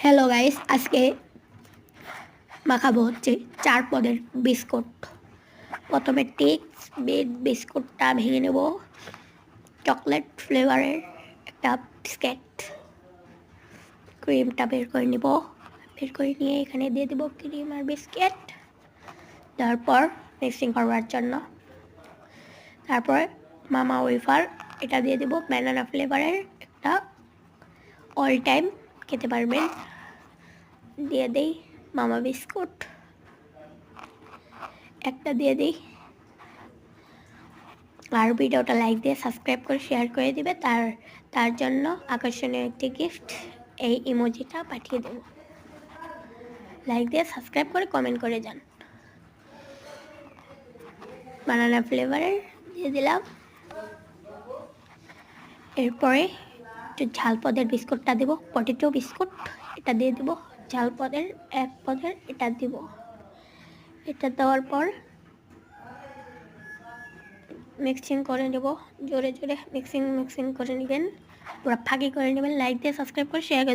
Hello guys, আজকে মাখাবো হচ্ছে 4 পদের বিস্কুট। প্রথমে টিক্স বিট বিস্কুটটা ভেঙে নেব। চকলেট ফ্লেভারের একটা বিস্কিট, ক্রিমটা বের করে নেব। বের করে নিয়ে এখানে দিয়ে দেবো ক্রিম আর বিস্কিট। তারপর মিক্সিং করবার জন্য তারপর মামা ওয়েফার এটা দিয়ে দেবো, ব্যানানা ফ্লেভারের একটা, অল টাইম খেতে পারবেন। দিয়ে দেই মামা বিস্কুট একটা দিয়ে দিই। আর ভিডিওটা লাইক দিয়ে সাবস্ক্রাইব করে শেয়ার করে দিবে। তার জন্য আকর্ষণীয় একটি গিফট, এই ইমোজিটা পাঠিয়ে দেব। লাইক দিয়ে সাবস্ক্রাইব করে কমেন্ট করে যান। বানানা ফ্লেভারের দিয়ে দিলাম। এরপরে একটু ঝাল পদের বিস্কুটটা দেবো, পটেটো বিস্কুট এটা দিয়ে দেবো। ঝাল পদের 1 পদের এটা দিব। এটা দেওয়ার পর মিক্সিং করে নেব, জোরে জোরে মিক্সিং করে নেবেন, পুরো ফাঁকি করে নেবেন। লাইক দিয়ে সাবস্ক্রাইব করে শেয়ার করে দেবেন।